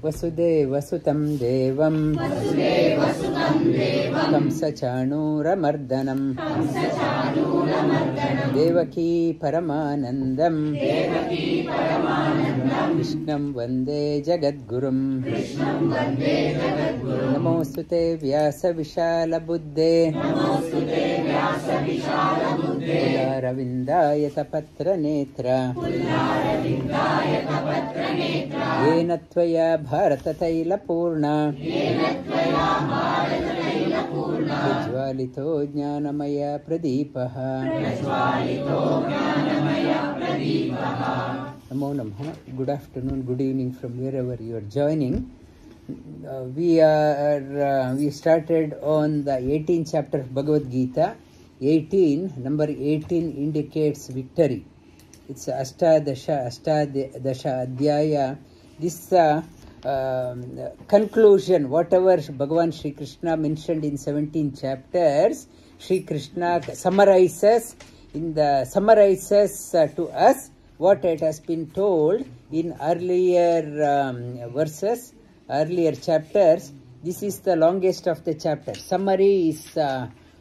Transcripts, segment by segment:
वसुदेवसुतं देवं कंसचाणूरमर्दनं देवकी परमानन्दं कृष्णं वन्दे जगद्गुरुं नमोऽस्तुते व्यासविशालबुद्धे पुल्लारविन्दायतपत्रनेत्र येन त्वया भारततैलपूर्णा प्रज्वालितो ज्ञानमय प्रदीपः नमो नमः. Good afternoon, good evening from wherever you are joining. We started on the 18th chapter of Bhagavad Gita. Number 18 indicates victory. It's Ashtadasha Adhyaya. This conclusion, whatever Bhagavan Shri Krishna mentioned in 17 chapters, Shri Krishna summarizes to us what it has been told in earlier verses, earlier chapters. This is the longest of the chapters. Summary is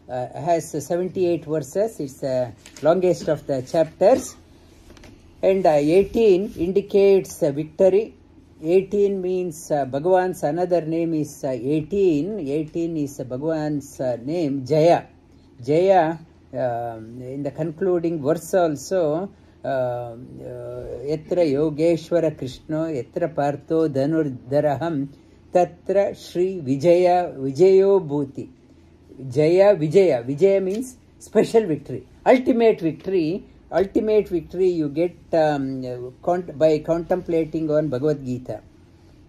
has 78 verses. It's the longest of the chapters. And 18 indicates victory. 18 means Bhagavan's another name is 18. 18 is Bhagavan's name, Jaya. Jaya, in the concluding verse also, Yatra Yogeshwara Krishna, Yatra Partho Dhanurdaraham, Tatra Shri Vijaya Vijayo Bhuti. Jaya Vijaya. Vijaya means special victory. Ultimate victory. Ultimate victory you get by contemplating on Bhagavad Gita.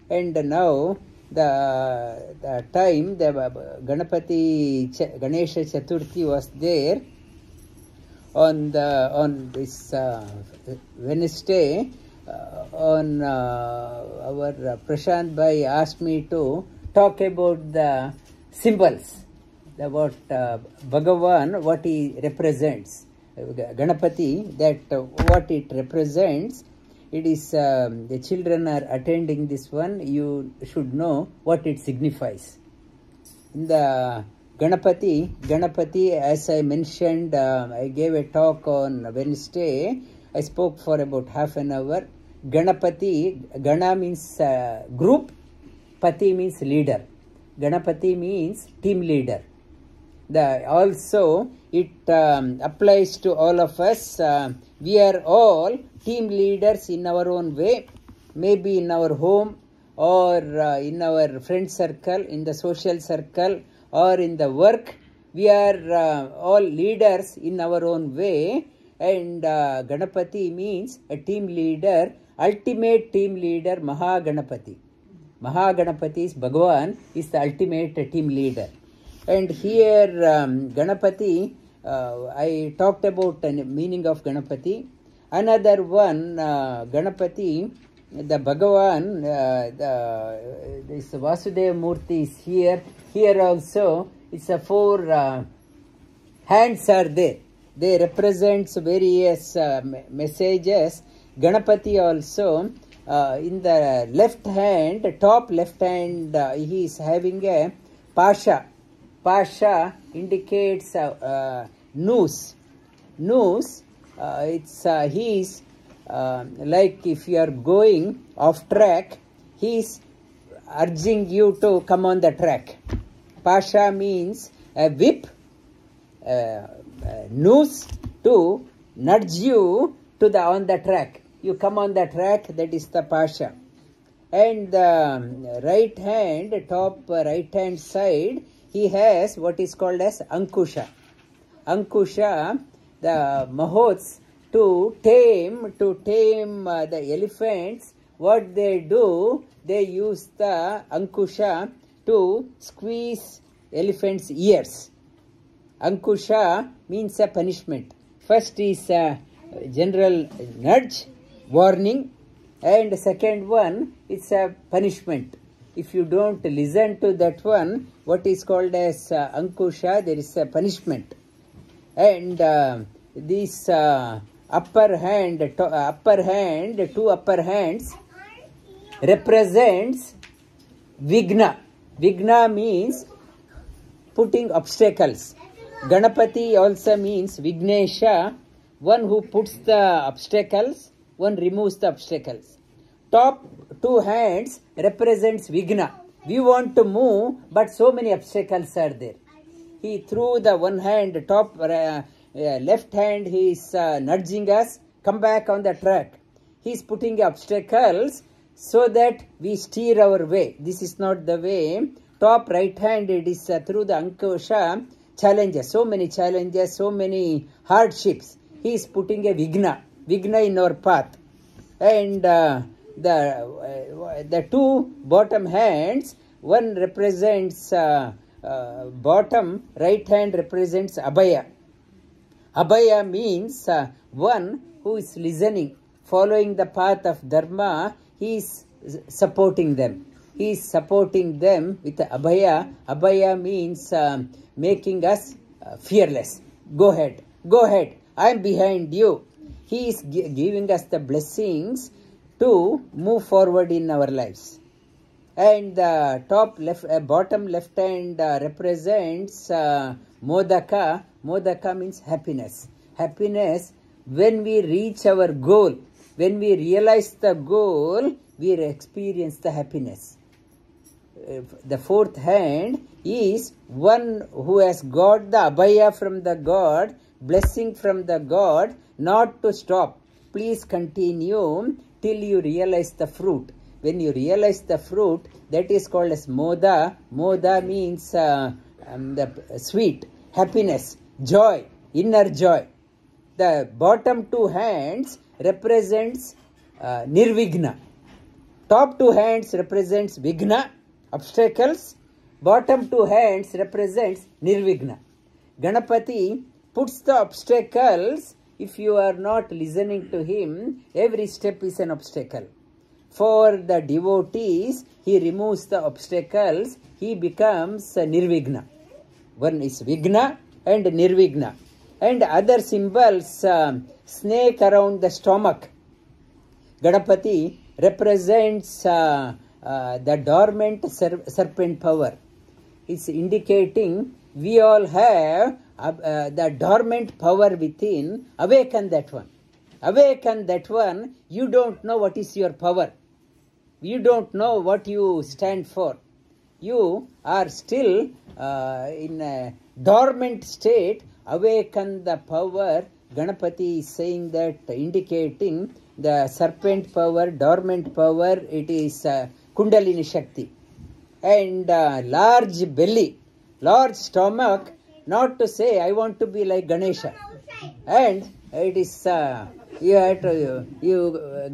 And now the time the Ganesha Chaturthi was there on this Wednesday. On our Prashant Bhai asked me to talk about the symbols, about Bhagavan, what he represents. Ganapati, that what it represents. It is the children are attending this one. You should know what it signifies. In the Ganapati, as I mentioned, I gave a talk on Wednesday. I spoke for about half an hour. Ganapati, Gana means group, Pati means leader. Ganapati means team leader. Also, it applies to all of us. We are all team leaders in our own way, maybe in our home or in our friend circle, in the social circle or in the work. We are all leaders in our own way, and Ganapati means a team leader, ultimate team leader, Mahaganapati. Mahaganapati is Bhagavan, is the ultimate team leader. And here Ganapati, I talked about the meaning of Ganapati. Another one, Ganapati, the Bhagavan, this Vasudeva Murti is here. Here also, it's a four hands are there. They represent various messages. Ganapati also, in the left hand, top left hand, he is having a pasha. Pasha indicates noose. Noose, he is like if you are going off track, he is urging you to come on the track. Pasha means a whip, noose to nudge you to on the track. You come on the track, that is the Pasha. And the right hand, top right hand side, he has what is called as Ankusha. Ankusha, the Mahots, to tame the elephants, what they do, they use the Ankusha to squeeze elephants' ears. Ankusha means a punishment. First is a general nudge, warning, and second one, it's a punishment. If you don't listen to that one, what is called as Ankusha, there is a punishment. And this upper hand, two upper hands represents Vigna. Vigna means putting obstacles. Ganapati also means Vignesha, one who puts the obstacles, one removes the obstacles. Top two hands represents Vigna. We want to move, but so many obstacles are there. He threw the one hand, top left hand, he is nudging us, come back on the track. He is putting obstacles so that we steer our way. This is not the way. Top right hand, it is through the Ankusha, challenges, so many hardships. He is putting a Vigna in our path. And the two bottom hands, one represents bottom, right hand represents Abhaya. Abhaya means one who is listening, following the path of Dharma. He is supporting them. He is supporting them with Abhaya. Abhaya means making us fearless. Go ahead. I am behind you. He is giving us the blessings to move forward in our lives. And the top left, bottom left hand represents Modaka. Modaka means happiness. Happiness, when we reach our goal, when we realize the goal, we experience the happiness. The fourth hand is one who has got the Abhaya from the God, blessing from the God, not to stop. Please continue till you realize the fruit. When you realize the fruit, that is called as Moda. Moda means the sweet, happiness, joy, inner joy. The bottom two hands represents Nirvigna. Top two hands represents Vigna, obstacles. Bottom two hands represents Nirvigna. Ganapati puts the obstacles. If you are not listening to him, every step is an obstacle. For the devotees, he removes the obstacles. He becomes Nirvigna. One is Vigna and Nirvigna. And other symbols, snake around the stomach. Ganapati represents the dormant serpent power. It's indicating we all have the dormant power within. Awaken that one. Awaken that one. You don't know what is your power. You don't know what you stand for. You are still in a dormant state. Awaken the power. Ganapati is saying that, indicating the serpent power, dormant power. It is Kundalini Shakti. And large belly, large stomach, not to say I want to be like Ganesha. And it is you have to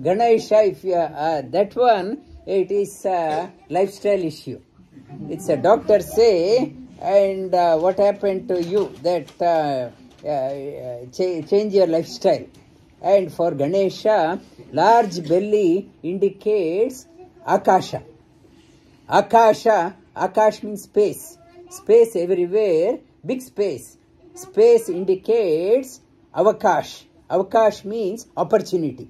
Ganesha, if you that one, it is a lifestyle issue. It's a doctor say, and what happened to you, that change your lifestyle. And for Ganesha, large belly indicates Akasha. Akash means space. Space everywhere, big space. Space indicates Avakash. Avakash means opportunity.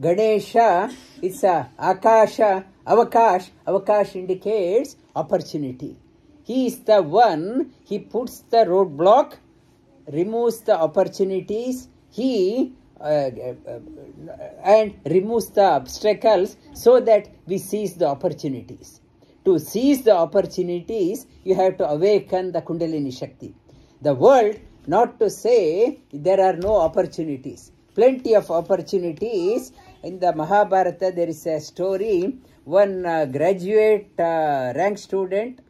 Ganesha is Akasha, Avakash. Avakash indicates opportunity. He is the one, he puts the roadblock, removes the opportunities, he and removes the obstacles so that we seize the opportunities. To seize the opportunities, you have to awaken the Kundalini Shakti. The world, not to say there are no opportunities. Plenty of opportunities. In the Mahabharata, there is a story. One graduate rank student,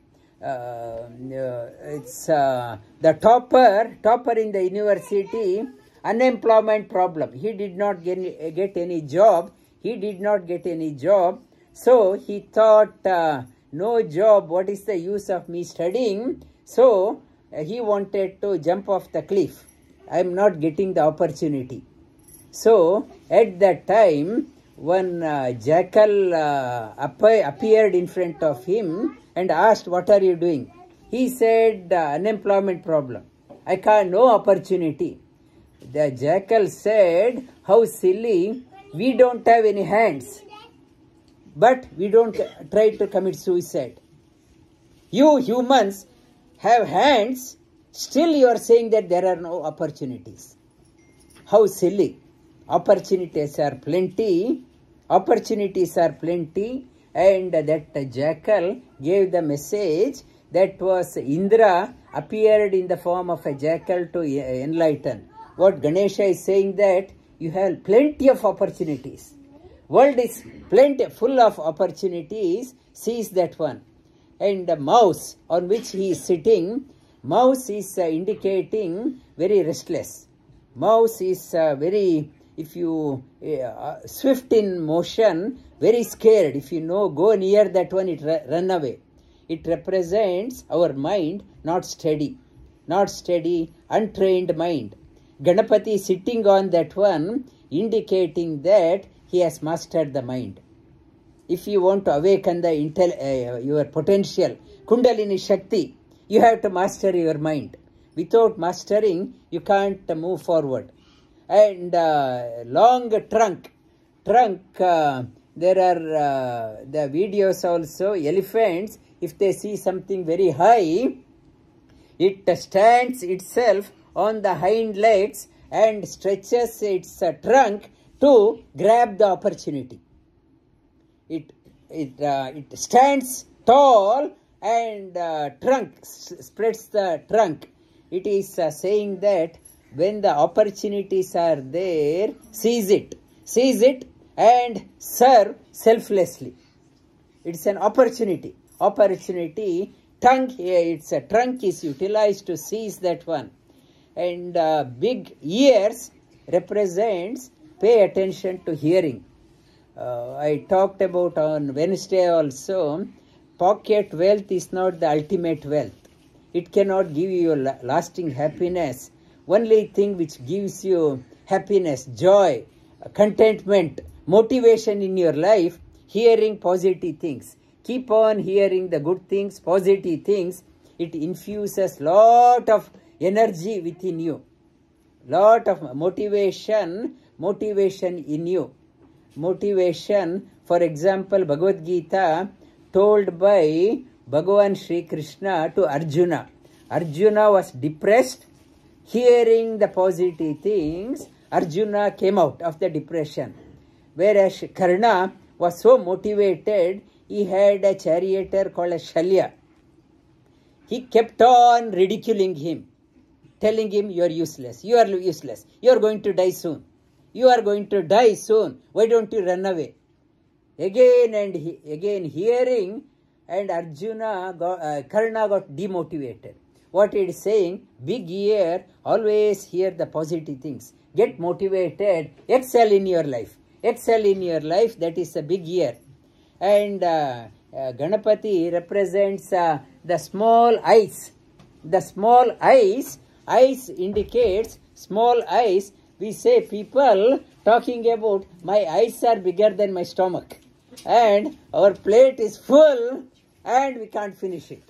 it's the topper in the university, unemployment problem. He did not get any job. So he thought, no job, what is the use of me studying? So he wanted to jump off the cliff. I am not getting the opportunity. So at that time, one jackal appeared in front of him and asked, what are you doing? He said, unemployment problem. I can't, no opportunity. The jackal said, how silly, we don't have any hands. but we don't try to commit suicide. You humans have hands, still you are saying that there are no opportunities. How silly. Opportunities are plenty, and that jackal gave the message that was Indra appeared in the form of a jackal to enlighten. What Ganesha is saying that you have plenty of opportunities. World is plenty full of opportunities, seize that one. And the mouse on which he is sitting, mouse is indicating very restless. Mouse is very, if you swift in motion, very scared. If you know, go near that one, it run away. It represents our mind, not steady, untrained mind. Ganapati sitting on that one, indicating that he has mastered the mind. If you want to awaken the your potential, Kundalini Shakti, you have to master your mind. Without mastering, you can't move forward. And long trunk, there are the videos also, elephants, if they see something very high, it stands itself on the hind legs and stretches its trunk to grab the opportunity. It stands tall and spreads the trunk. It is saying that when the opportunities are there, seize it and serve selflessly. It's an opportunity. Its trunk is utilized to seize that one. And big ears represents pay attention to hearing. I talked about on Wednesday also, pocket wealth is not the ultimate wealth. It cannot give you lasting happiness. Only thing which gives you happiness, joy, contentment, motivation in your life, hearing positive things. Keep on hearing the good things, positive things. It infuses lot of energy within you. Lot of motivation in you. Motivation, for example, Bhagavad Gita told by Bhagavan Sri Krishna to Arjuna. Arjuna was depressed. Hearing the positive things, Arjuna came out of the depression. Whereas Karna was so motivated, he had a charioteer called Shalya. He kept on ridiculing him, telling him, you are useless, you are useless, you are going to die soon. You are going to die soon. Why don't you run away? Again and again hearing, and Karna got demotivated. What it is saying, big ear, always hear the positive things. Get motivated, excel in your life. That is a big ear. And Ganapati represents the small eyes. The small eyes indicates small eyes. We say people talking about my eyes are bigger than my stomach. And our plate is full and we can't finish it.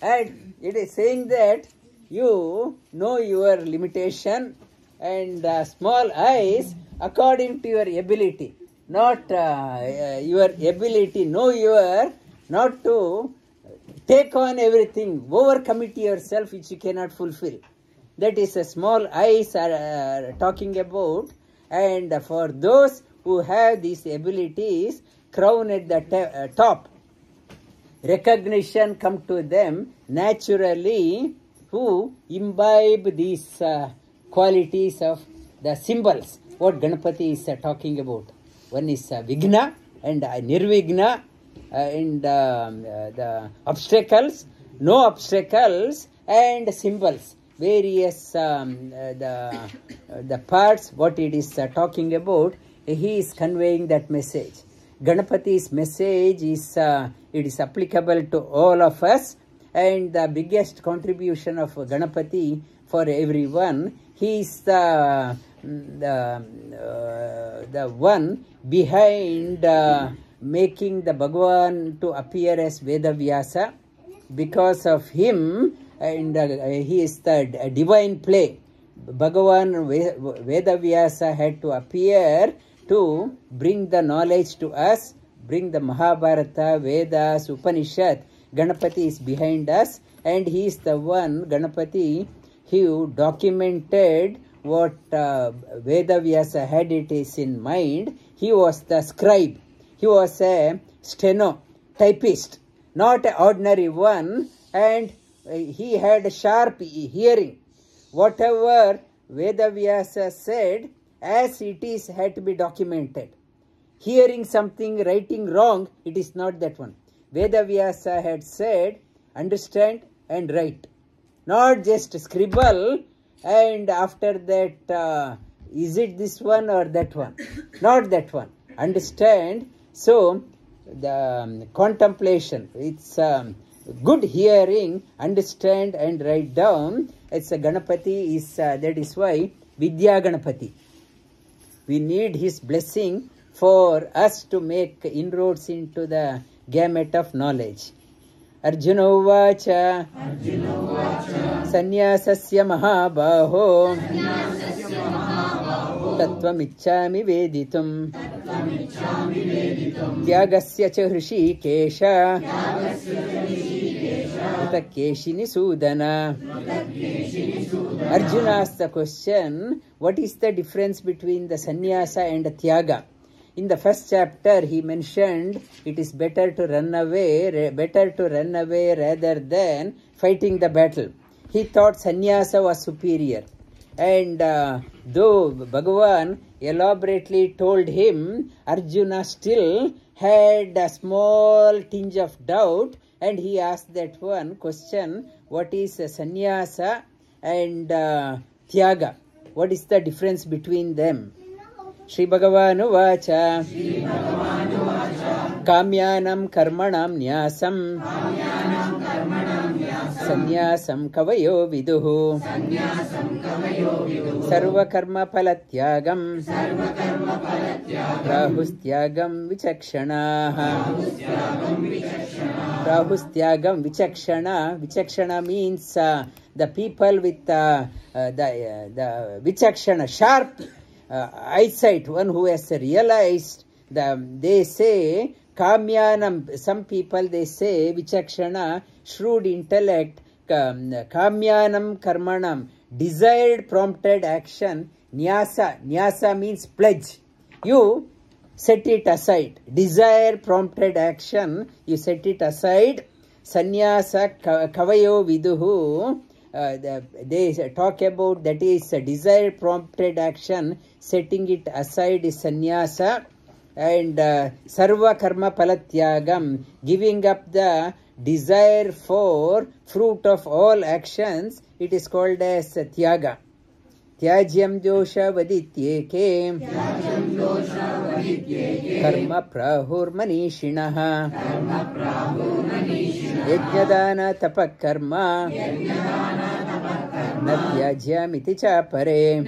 And it is saying that you know your limitation and small eyes according to your ability. Not your ability, not to take on everything, overcommit yourself which you cannot fulfill. That is a small eyes are talking about. And for those who have these abilities, crown at the top, recognition come to them naturally, who imbibe these qualities of the symbols, what Ganapati is talking about. One is Vigna and Nirvigna, and the obstacles, no obstacles, and symbols. Various the parts, what it is talking about, he is conveying that message. Ganapati's message is it is applicable to all of us, and the biggest contribution of Ganapati for everyone. He is the one behind making the Bhagavan to appear as Vedavyasa. Because of him, and he is the divine play. Bhagavan Vedavyasa had to appear to bring the knowledge to us bring the Mahabharata, Vedas, Upanishad, Ganapati is behind us, and he is the one, Ganapati, who documented what Vedavyasa had it is in mind. He was the scribe. He was a steno, typist, not an ordinary one, and he had a sharp hearing. Whatever Vedavyasa said, as it is, had to be documented. Hearing something, writing wrong, it is not that one. Vedavyasa had said, understand and write. Not just scribble, and after that, is it this one or that one? Not that one. Understand. So, the contemplation, it's good hearing, understand and write down. It's a Ganapati, is that is why Vidya Ganapati. We need his blessing for us to make inroads into the gamut of knowledge. Arjuna Uvacha Sannyasasya Mahabaho Tattvamiccami Veditum Tyagasya cha Hrishikesha Utakeshini Sudana. Arjuna asked the question, what is the difference between the sannyasa and the tyaga? In the first chapter, he mentioned it is better to run away rather than fighting the battle. He thought sannyasa was superior. And though Bhagavan elaborately told him, Arjuna still had a small tinge of doubt, and he asked that one question, what is sannyasa and tyaga? What is the difference between them? Shri Bhagavanu Vacha Kamyanam Karmanam Nyasam Sannyasam Kavayo Viduhu Sarva Karma Palatyagam Rahustyagam Vichakshana. Vichakshana means the people with the Vichakshana, sharp eyesight, one who has realized. They say Kamyanam, some people they say Vichakshana, shrewd intellect, Kamyanam Karmanam, desired prompted action, Nyasa means pledge. You set it aside. Desire prompted action, you set it aside. Sannyasa Kavayo Viduhu. They talk about that is a desire prompted action, setting it aside is sannyasa, and sarva karma palatyagam, giving up the desire for fruit of all actions, it is called as tyaga. Tyajyam dosha vadityeke karma prahur manishinaha yajnadana tapakarma natyajyamiti chapare.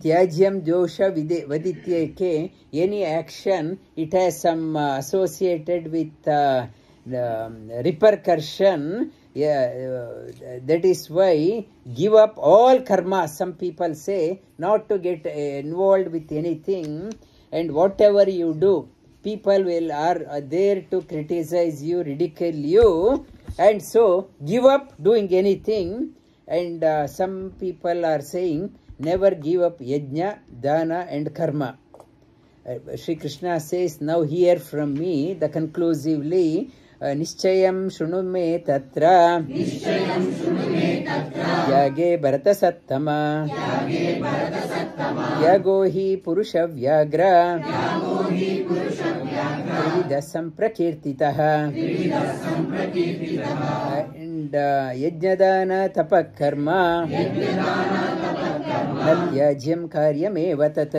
Tyajyam dosha vadityeke, any action, it has some associated with repercussion. That is why give up all karma. Some people say not to get involved with anything, and whatever you do, people are there to criticize you, ridicule you, and so give up doing anything. And some people are saying never give up yajna, dana and karma. Sri Krishna says, now hear from me the conclusively. Nishchayam shrunume tatra yage bharata sattama yago hi purusha vyagra trividasam prakirtitaha. And yajnadana tapakarma natyajyam karyameva tat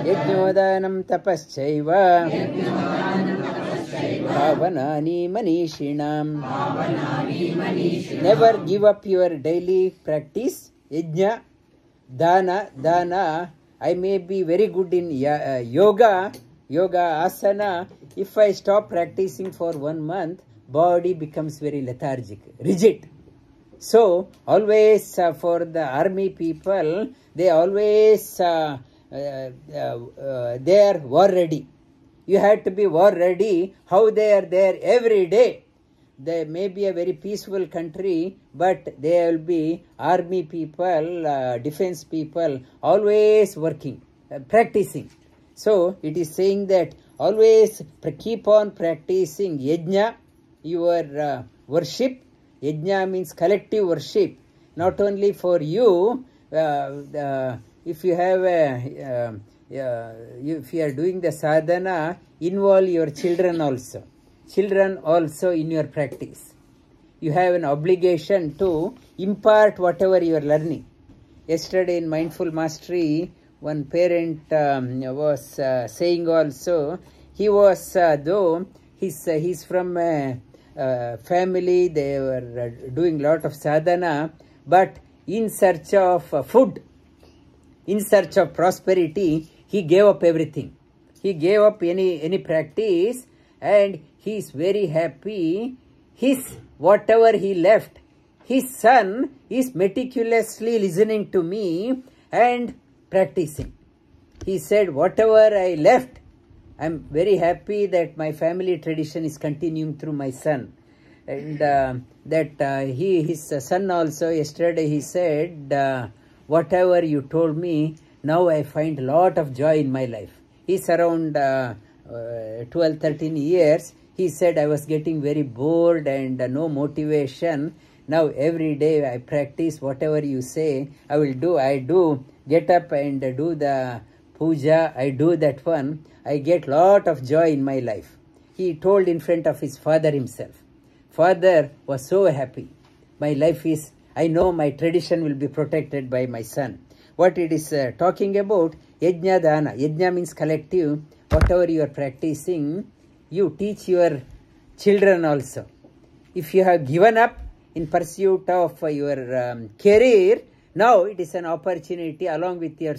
yajnodanam tapaschaiva Bhavanani manishinam. Never give up your daily practice. Yajna, dana. I may be very good in yoga, asana. If I stop practicing for 1 month, body becomes very lethargic, rigid. So, always for the army people, they always they are war ready. You have to be war ready. How they are there every day. They may be a very peaceful country, but there will be army people, defense people, always working, practicing. So it is saying that always keep on practicing yajna, your worship. Yajna means collective worship, not only for you. If you have if you are doing the sadhana, involve your children also. Children also in your practice. You have an obligation to impart whatever you are learning. Yesterday in Mindful Mastery, one parent was saying also, he was though he's from a family, they were doing lot of sadhana, but in search of food, in search of prosperity, he gave up everything. He gave up any practice, and he is very happy. His whatever he left, his son is meticulously listening to me and practicing. He said, whatever I left, I am very happy that my family tradition is continuing through my son. And his son also, yesterday he said, whatever you told me, now I find a lot of joy in my life. He's around 12, 13 years. He said, I was getting very bored and no motivation. Now every day I practice whatever you say. I do get up and do the puja. I do that one. I get lot of joy in my life. He told in front of his father himself. Father was so happy. My life is, I know my tradition will be protected by my son. What it is talking about, yajna dana. Yajna means collective. Whatever you are practicing, you teach your children also. If you have given up in pursuit of your career, now it is an opportunity along with your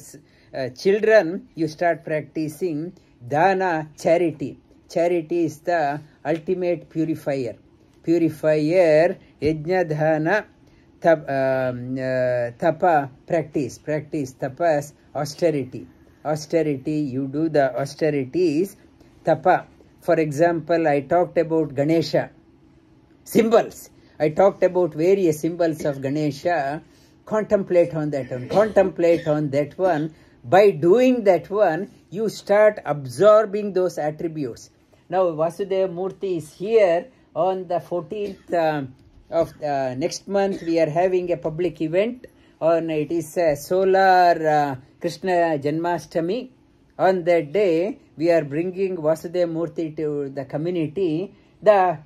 children, you start practicing dana, charity. Charity is the ultimate purifier. Purifier, yajna dana, tapa, practice, tapas, austerity. Austerity, you do the austerities, tapa. For example, I talked about Ganesha. Symbols. I talked about various symbols of Ganesha. Contemplate on that one. Contemplate on that one. By doing that one, you start absorbing those attributes. Now, Vasudeva Murthy is here on the 14th of next month. We are having a public event. It is a solar Krishna Janmashtami. On that day, we are bringing Vasudeva Murthy to the community.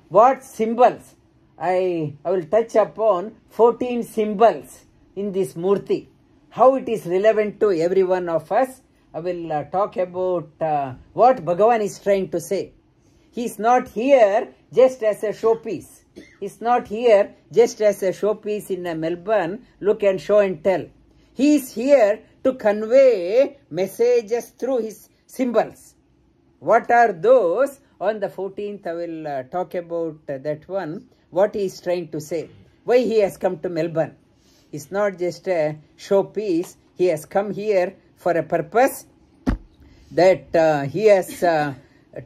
What symbols? I will touch upon 14 symbols in this Murthy. How it is relevant to every one of us. I will talk about what Bhagavan is trying to say. He is not here just as a showpiece. He is not here just as a showpiece in Melbourne. Look and show and tell. He is here to convey messages through his symbols. What are those? On the 14th, I will talk about that one. What he is trying to say. Why he has come to Melbourne. It's not just a showpiece. He has come here for a purpose. That he has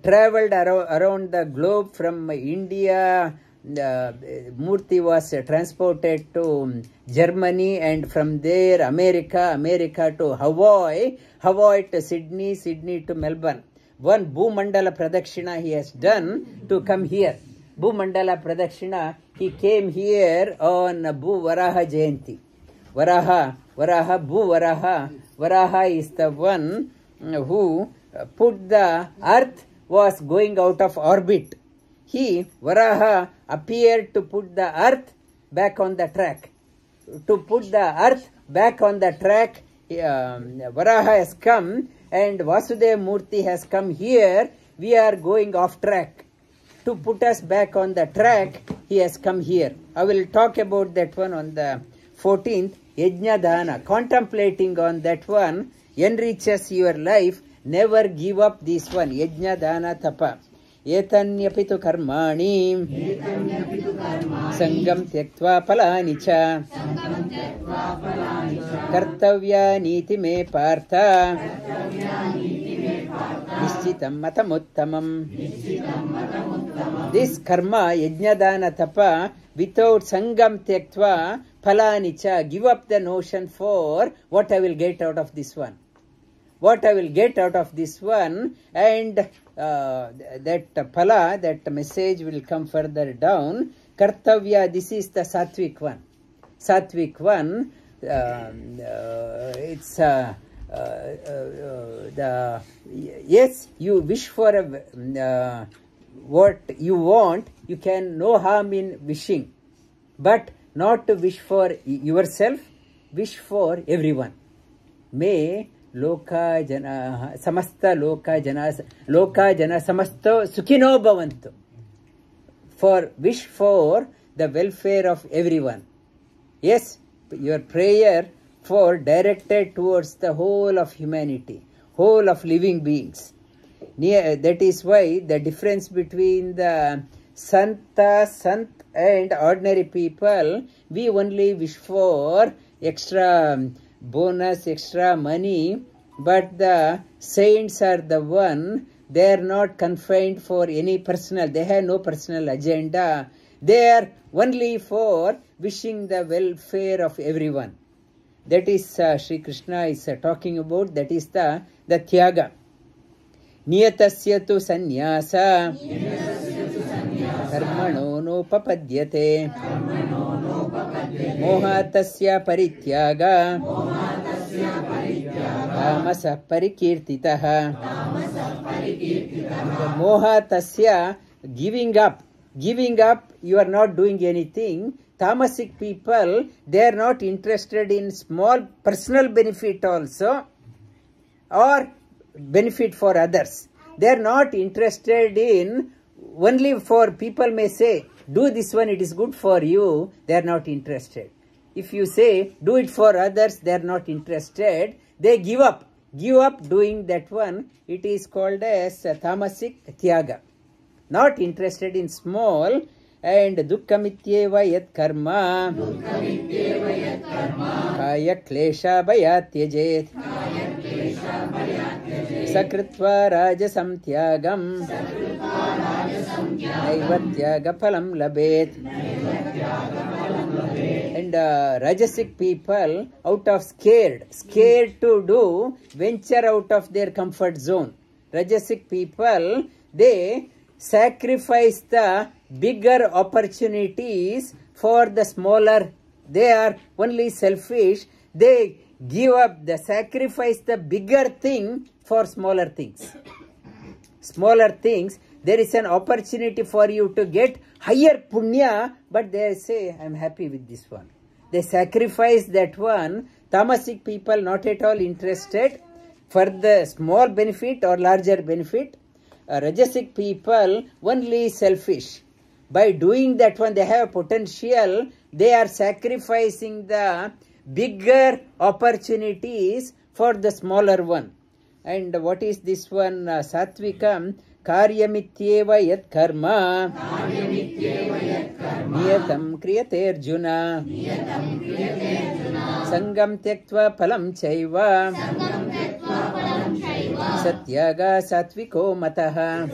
traveled around the globe from India. Murthy was transported to Germany, and from there America to Hawaii to Sydney to Melbourne. One Bhumandala Pradakshina he has done to come here. Bhumandala Pradakshina, he came here on Bhu Varaha Jayanti. Varaha, Bhu Varaha. Varaha is the one who put the earth was going out of orbit. Varaha appeared to put the earth back on the track. To put the earth back on the track, Varaha has come and Vasudeva Murthy has come here. We are going off track. To put us back on the track, he has come here. I will talk about that one on the 14th. Yajna Dana. Contemplating on that one enriches your life. Never give up this one. Yajna Dana Tapa. एतन्यपि तु कर्माणि सङ्गं त्यक्त्वा फलानि च कर्तव्यानीति मे पार्थ निश्चितं मतमुत्तमम्. This karma, yajna dana tapa, without sangam tyaktva phalani cha, give up the notion for what I will get out of this one. What I will get out of this one, and that phala, that message will come further down. Kartavya, this is the sattvic one. Sattvic one, it's yes, you wish for a what you want, you can no harm in wishing, but not to wish for yourself, wish for everyone. May loka jana samasta loka jana samasto sukhino bhavantu. For wish for the welfare of everyone. Yes, your prayer for directed towards the whole of humanity, whole of living beings. That is why the difference between the Sant and ordinary people, we only wish for extra bonus, extra money, but the saints are the one, they are not confined for any personal, they have no personal agenda. They are only for wishing the welfare of everyone. That is Sri Krishna is talking about, that is the Tyaga. Niyatasya tu sannyasa karmano nopapadyate mohatasya parityaga tamasa parikirtitaha. Mohatasya, giving up, you are not doing anything. Tamasic people, they are not interested in small personal benefit also, or benefit for others. They are not interested in only for people may say, do this one, it is good for you. They are not interested. If you say, do it for others, they are not interested. They give up doing that one. It is called as tamasic tyaga. Not interested in small. And dukkamityeva yat karma kaya klesha bhayatyajet sakritva rajasam tyagam naivatyaga phalam labet. And rajasic people, out of scared to do, venture out of their comfort zone. Rajasic people, they sacrifice the bigger opportunities for the smaller. They are only selfish. They sacrifice the bigger thing for smaller things. Smaller things, there is an opportunity for you to get higher punya, but they say, I am happy with this one. They sacrifice that one. Tamasic people not at all interested for the small benefit or larger benefit. Rajasic people only selfish. By doing that one, they have potential. They are sacrificing the bigger opportunities for the smaller one. And what is this one? Satvikam karyamityeva yat karma niyatam kriyate arjuna sangam tyaktva phalam chaiva satyaga satviko mataha.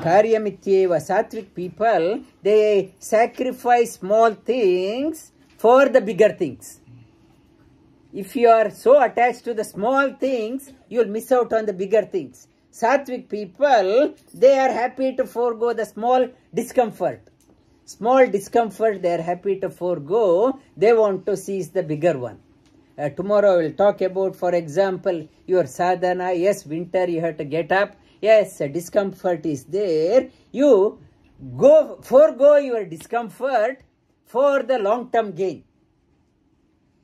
Karyamityeva, sattvic people, they sacrifice small things for the bigger things. If you are so attached to the small things, you will miss out on the bigger things. Sattvic people, they are happy to forego the small discomfort. Small discomfort, they are happy to forego. They want to seize the bigger one. Tomorrow we will talk about, for example, your sadhana. Yes, winter you have to get up. Yes, discomfort is there. You forego your discomfort for the long-term gain.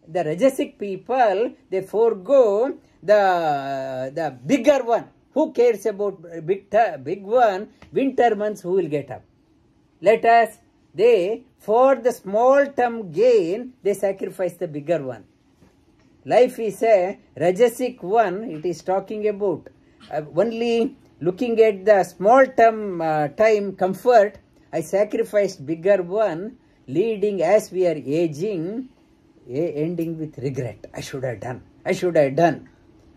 The Rajasic people, they forego the bigger one. Who cares about big one? Winter months, who will get up? Let us, for the small-term gain, they sacrifice the bigger one. Life is a Rajasic one. It is talking about only Looking at the small term time comfort, I sacrificed bigger one, leading as we are aging, ending with regret. I should have done. I should have done.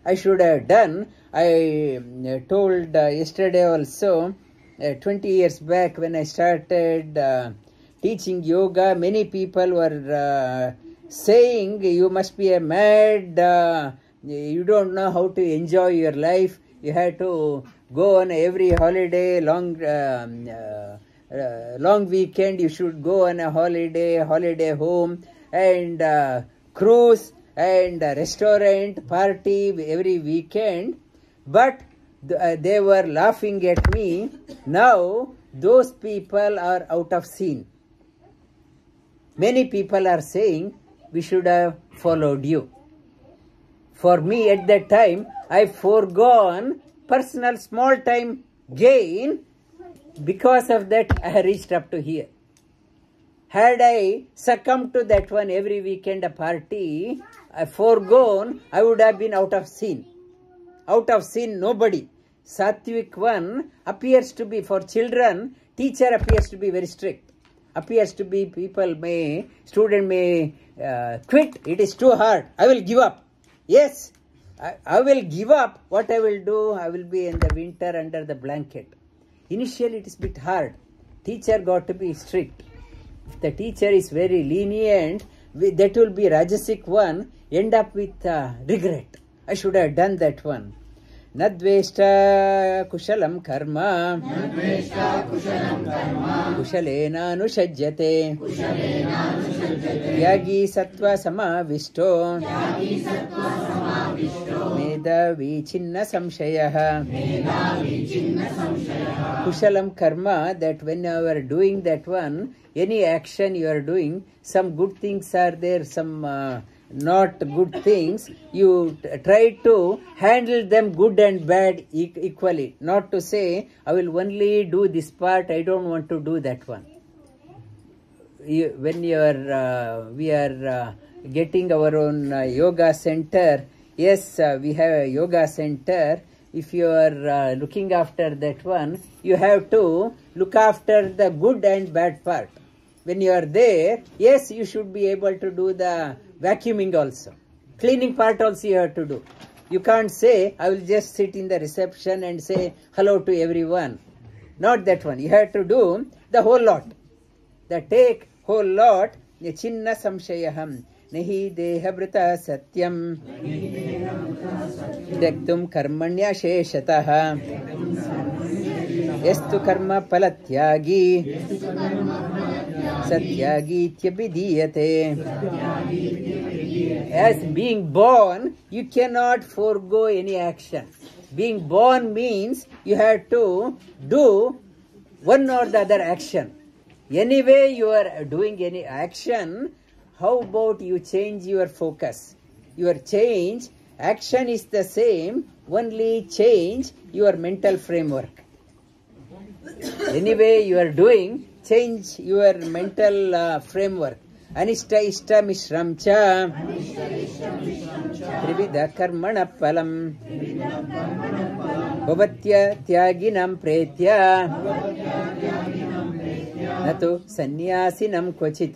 I should have done. I told yesterday also, 20 years back when I started teaching yoga, many people were saying, you must be a mad, you don't know how to enjoy your life. You have to go on every holiday, long weekend. You should go on a holiday home, and cruise and restaurant party every weekend. But they were laughing at me. Now those people are out of scene. Many people are saying, we should have followed you. For me at that time, I foregone personal small time gain. Because of that, I reached up to here. Had I succumbed to that one every weekend a party, I foregone, I would have been out of scene. Out of scene, nobody. Sattvic one appears to be, for children, teacher appears to be very strict. Appears to be, student may quit. It is too hard. I will give up. Yes, I will give up. What I will do, I will be in the winter under the blanket. Initially, it is a bit hard. Teacher got to be strict. If the teacher is very lenient, that will be Rajasic one, end up with regret. I should have done that one. Nadveshta kushalam karma. Kushalena anushajyate. Yagi sattva samavishto. Medavi chinna samshayaha. Kushalam karma, that when you are doing that one, any action you are doing, some good things are there, some not good things, you try to handle them good and bad equally. Not to say, I will only do this part, I don't want to do that one. When we are getting our own yoga center, yes, we have a yoga center. If you are looking after that one, you have to look after the good and bad part. When you are there, yes, you should be able to do the vacuuming also. Cleaning part also you have to do. You can't say, I will just sit in the reception and say hello to everyone. Not that one. You have to do the whole lot. The take whole lot. Chinna samshayaham. Nahi dehabrita satyam. Dektum karmanya sheshataha. Yastu karma palatyagi. Satyagi tyabidiyate. As being born, you cannot forego any action. Being born means you have to do one or the other action. Anyway, you are doing any action, how about you change your focus? Your change, action is the same, only change your mental framework. Anyway, you are doing, change your mental framework. Anishta ishta mishram cha Trivida karmana palam Bhavatya tyaginam pretya Natu sannyasinam kvachit.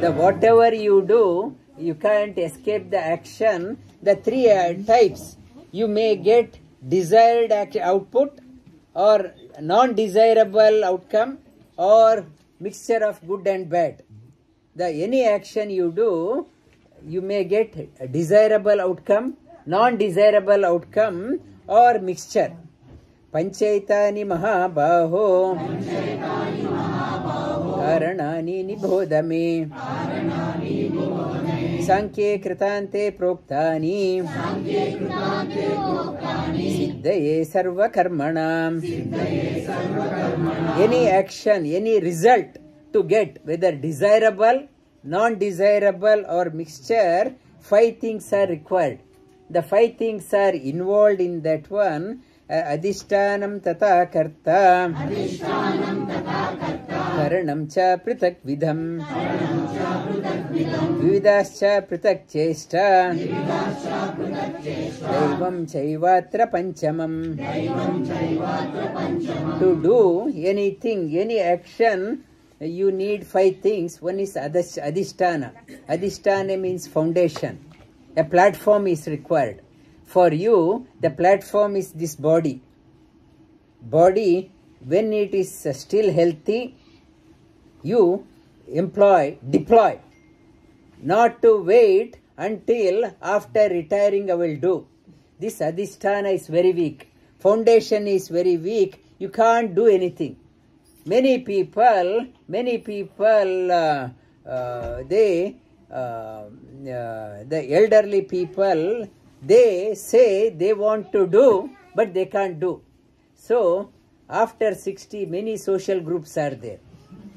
The whatever you do, you can't escape the action. The three types. You may get desired output or non-desirable outcome or mixture of good and bad. Any action you do, you may get a desirable outcome, non-desirable outcome or mixture. Panchaitani mahabaho karanani nibodame Sankye kritante proktani Siddhaye sarva karmanam. Any action, any result to get, whether desirable, non-desirable or mixture, 5 things are required. The 5 things are involved in that one. adhishtanam tata karta karanam cha pritak vidham vividascha pritak chesta daivam chaivatra panchamam. To do anything, any action, you need 5 things. One is adhisthana. Adhisthana means foundation. A platform is required. For you, the platform is this body. Body, when it is still healthy, you deploy. Not to wait until after retiring I will do. This adhisthana is very weak. Foundation is very weak. You can't do anything. Many people, the elderly people, they say they want to do, but they can't do. So, after 60, many social groups are there.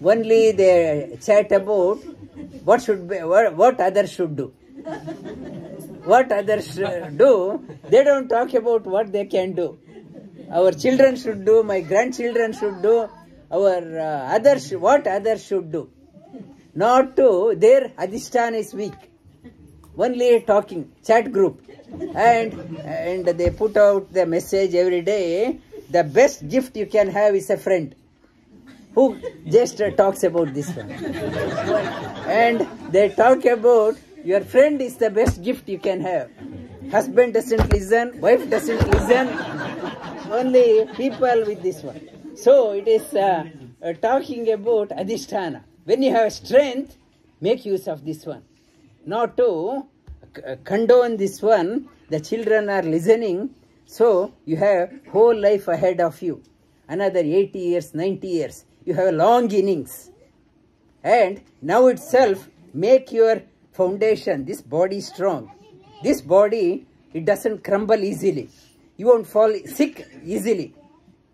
Only they chat about what others should do. What others do, they don't talk about what they can do. Our children should do, my grandchildren should do, what others should do. Not to, their adhisthana is weak. Only talking, chat group. And they put out the message every day, the best gift you can have is a friend who just talks about this one. And they talk about, your friend is the best gift you can have. Husband doesn't listen, wife doesn't listen, only people with this one. So it is talking about adhisthana. When you have strength, make use of this one. Not to condone this one, the children are listening, so you have whole life ahead of you. Another 80 years, 90 years. You have a long innings. And now itself, make your foundation, this body strong. This body, it doesn't crumble easily. You won't fall sick easily.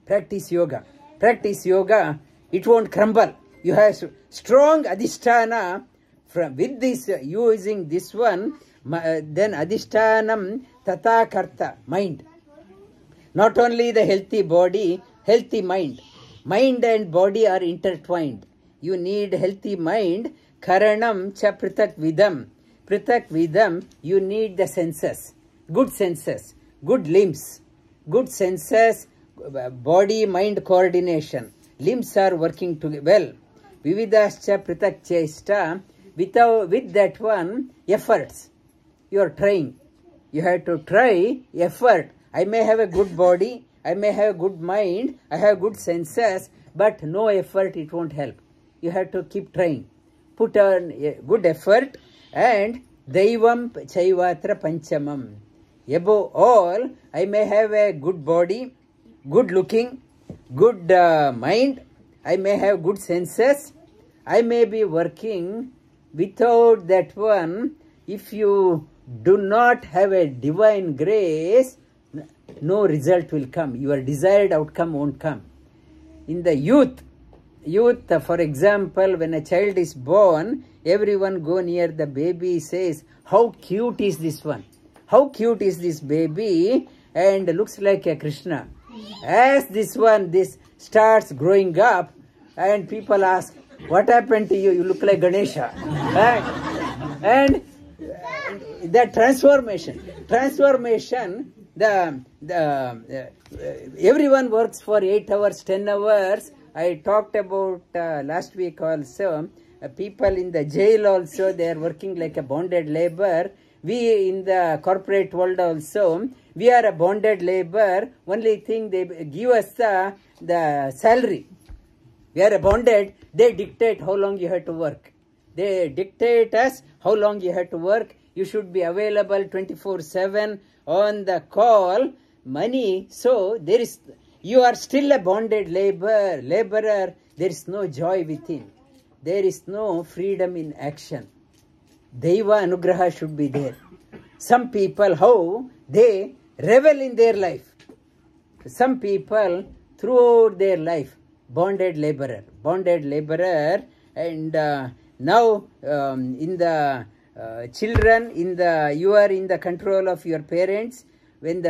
Practice yoga. Practice yoga, it won't crumble. You have strong adhisthana. With this, using this one, then adhishtanam tata karta, mind. Not only the healthy body, healthy mind. Mind and body are intertwined. You need healthy mind. Karanam cha pritak vidam. Pritak vidam, you need the senses. Good senses. Good limbs. Good senses, body-mind coordination. Limbs are working together well. Vividascha pritak chesta. With that one, efforts. You are trying. You have to try effort. I may have a good body, I may have a good mind, I have good senses, but no effort, it won't help. You have to keep trying. Put on a good effort, and Daivam Chaivatra Panchamam. Above all, I may have a good body, good looking, good mind, I may have good senses, I may be working. Without that one, if you do not have a divine grace, no result will come. Your desired outcome won't come. In the youth, for example, when a child is born, everyone go near the baby, says, how cute is this one? How cute is this baby? And looks like a Krishna. As this starts growing up, and people ask, what happened to you? You look like Ganesha. And the transformation, everyone works for 8 hours, 10 hours. I talked about last week also, people in the jail also, they are working like a bonded labor. We in the corporate world also, we are a bonded labor. Only thing, they give us the salary. We are bonded, they dictate how long you have to work. They dictate us how long you have to work. You should be available 24/7 on the call, money. So you are still a bonded laborer. There is no joy within. There is no freedom in action. Deva Anugraha should be there. Some people, how they revel in their life. Some people throughout their life, bonded laborer, and now in the children, you are in the control of your parents. When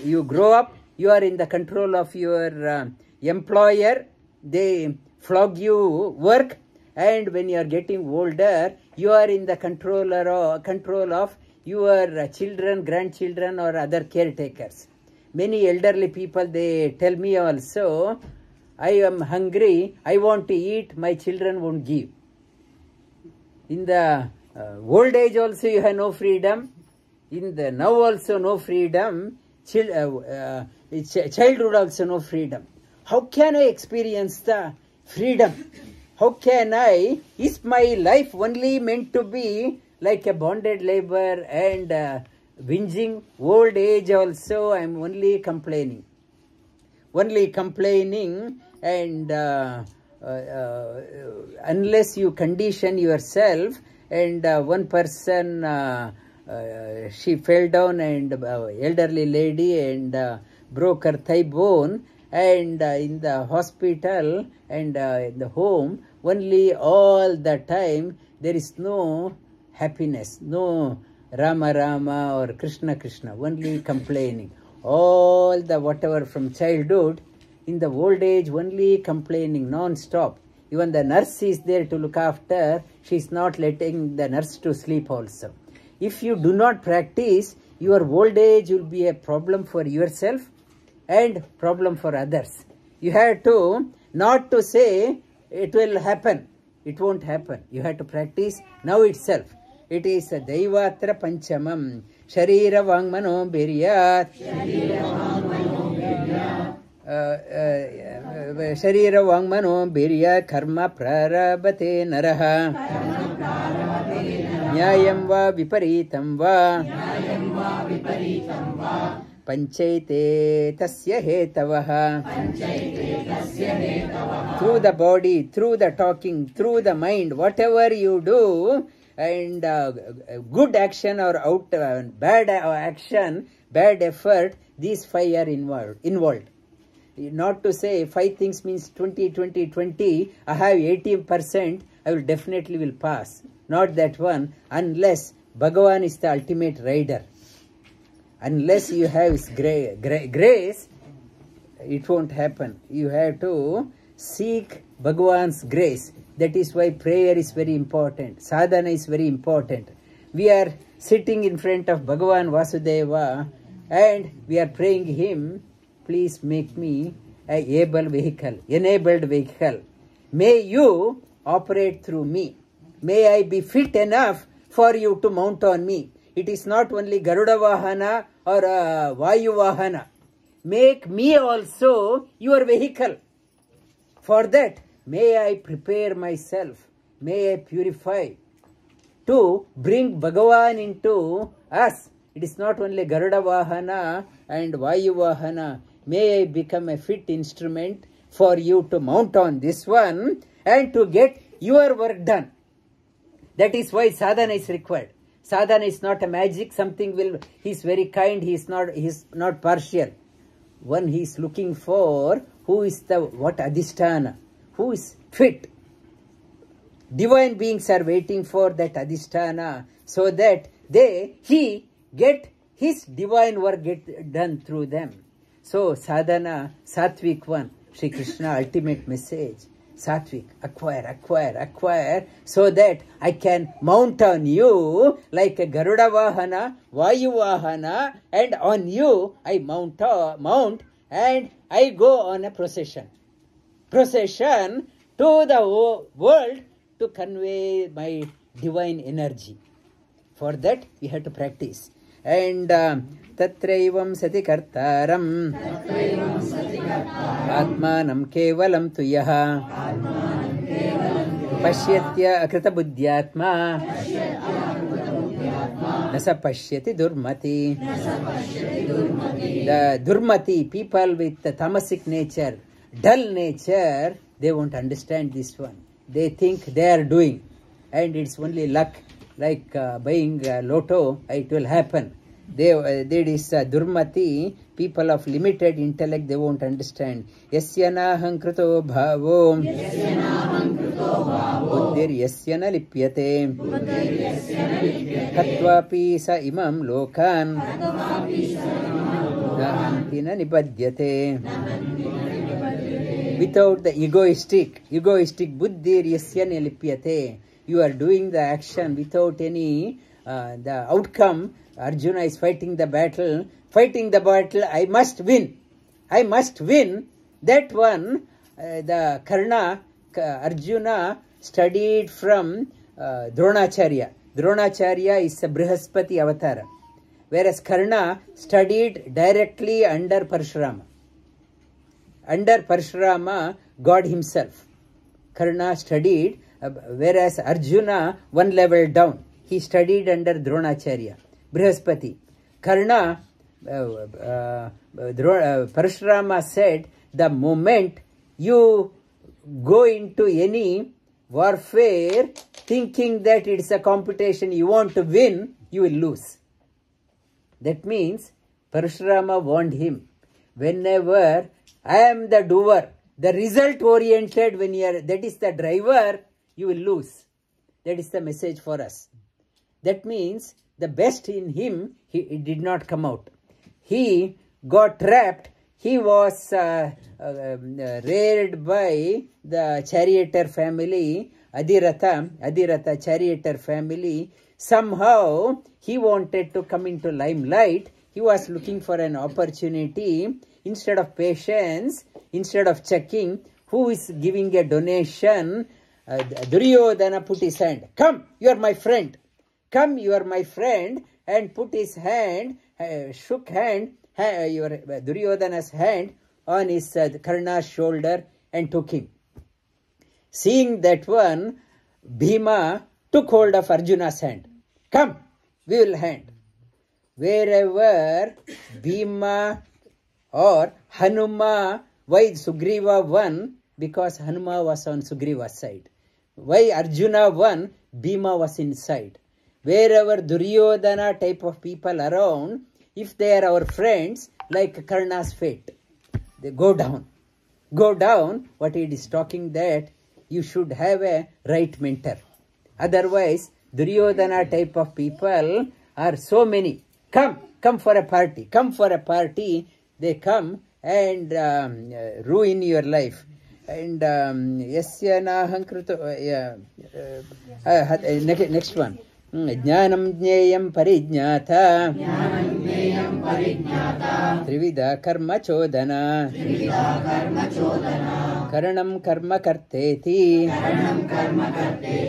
you grow up, You are in the control of your employer. They flog you work. And when you are getting older, you are in the control of your children, grandchildren, or other caretakers. Many elderly people, they tell me also, I am hungry, I want to eat, my children won't give. In the old age also you have no freedom. In the now also no freedom. Childhood also no freedom. How can I experience the freedom? How can I? Is my life only meant to be like a bonded labor and whinging? Old age also I am only complaining. And unless you condition yourself, and one person, she fell down, and elderly lady, and broke her thigh bone, and in the hospital and in the home, only all the time there is no happiness, no Rama Rama or Krishna Krishna, only complaining. All the whatever from childhood, in the old age only complaining non-stop. Even the nurse is there to look after, she is not letting the nurse to sleep also. If you do not practice, your old age will be a problem for yourself and problem for others. You have to, not to say it will happen, it won't happen. You have to practice now itself. It is a Daivatra Panchamam. Sharira Vangmano Biryat. Sharira Vangmano Birya Karma Prarabhate Naraha. Nyayam va viparitam va. Panchaite tasya hetavaha. Through the body, through the talking, through the mind, whatever you do, and good action or bad action, bad effort, these 5 are involved. Not to say 5 things means 20, 20, 20, I have 18%, I will definitely will pass. Not that one, unless Bhagavan is the ultimate rider. Unless you have his grace, it won't happen. You have to seek Bhagavan's grace. That is why prayer is very important. Sadhana is very important. We are sitting in front of Bhagavan Vasudeva and we are praying him, please make me an enabled vehicle. May you operate through me. May I be fit enough for you to mount on me. It is not only Garuda Vahana or Vayu Vahana. Make me also your vehicle. For that, may I prepare myself. May I purify to bring Bhagavan into us. It is not only Garuda Vahana and Vayu Vahana. May I become a fit instrument for you to mount on this one and to get your work done. That is why sadhana is required. Sadhana is not a magic, something will, he is very kind, he is not partial. One he is looking for, who is the, what adhisthana, who is fit. Divine beings are waiting for that adhisthana so that he get his divine work get done through them. So sadhana, sattvic one, Shri Krishna ultimate message. Sattvic, acquire, so that I can mount on you like a Garuda Vahana, Vayu Vahana, and on you I mount and I go on a procession to the world to convey my divine energy. For that we have to practice. And tatraivam sati kartaram atmanam kevalam tuyaha pashyatya akrita buddhyatma nasa pashyati durmati. The durmati, people with the tamasic nature, dull nature, they won't understand this one. They think they are doing and it's only luck. Like buying lotto, it will happen. There is durmati, people of limited intellect, they won't understand. Yasyana hankrito bhavo buddhir yasyana lipyate katvapi sa imam lokan nahanti na nipadyate. Without the egoistic buddhi yasya nilipyate. You are doing the action without any the outcome. Arjuna is fighting the battle. I must win. That one, the Karna, Arjuna studied from Dronacharya. Dronacharya is a Brihaspati avatar, whereas Karna studied directly under Parshurama. Under Parshurama, God himself. Karna studied, whereas Arjuna, one level down, he studied under Dronacharya, Brihaspati. Karna, Parshurama said, the moment you go into any warfare thinking that it's a competition, you want to win, you will lose. That means Parshurama warned him, whenever I am the doer, the result oriented, when you are, that is the driver, you will lose. That is the message for us. That means the best in him, it did not come out. He got trapped. He was reared by the charioteer family, Adhiratha charioteer family. Somehow he wanted to come into limelight. He was looking for an opportunity. Instead of patience, instead of checking who is giving a donation, Duryodhana put his hand. Come, you are my friend. Come, you are my friend. And put his hand, shook hand, Duryodhana's hand on his Karna's shoulder and took him. Seeing that one, Bhima took hold of Arjuna's hand. Come, we will hand. Wherever Bhima or Hanuma, why Sugriva won? Because Hanuma was on Sugriva's side. Why Arjuna won? Bhima was inside. Wherever Duryodhana type of people around, if they are our friends, like Karna's fate, they go down. Go down, what it is talking that you should have a right mentor. Otherwise, Duryodhana type of people are so many. Come for a party. Come for a party. They come and ruin your life. And yasya nahankruto. Next one. Jnanam jneyam parijñata Trivida karma chodana Karanam karma karteti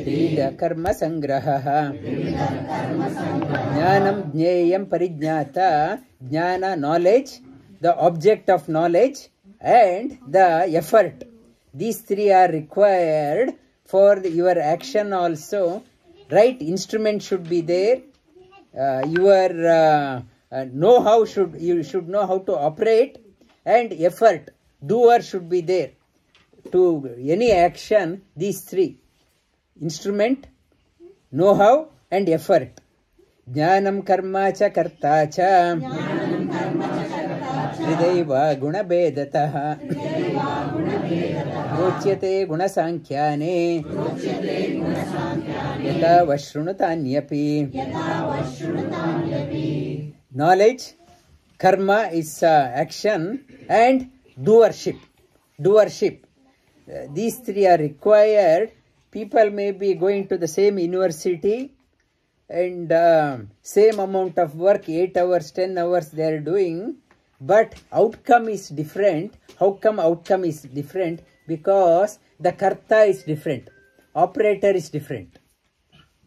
Trivida karma sangraha Jnanam jneyam parijñata. Jnana, knowledge, the object of knowledge, and the effort. These three are required for your action also. Right instrument should be there. Your know-how you should know how to operate, and effort, doer should be there. To any action, these three: instrument, know-how, and effort. Jnanam karma cha karta cha Hridaiva guna bedataha Vochyate guna sankhyaane Yata vashrunutanyaphi. Knowledge, karma is action, and doership. These three are required. People may be going to the same university and same amount of work, 8 hours, 10 hours they are doing, but outcome is different. How come outcome is different? Because the karta is different. Operator is different.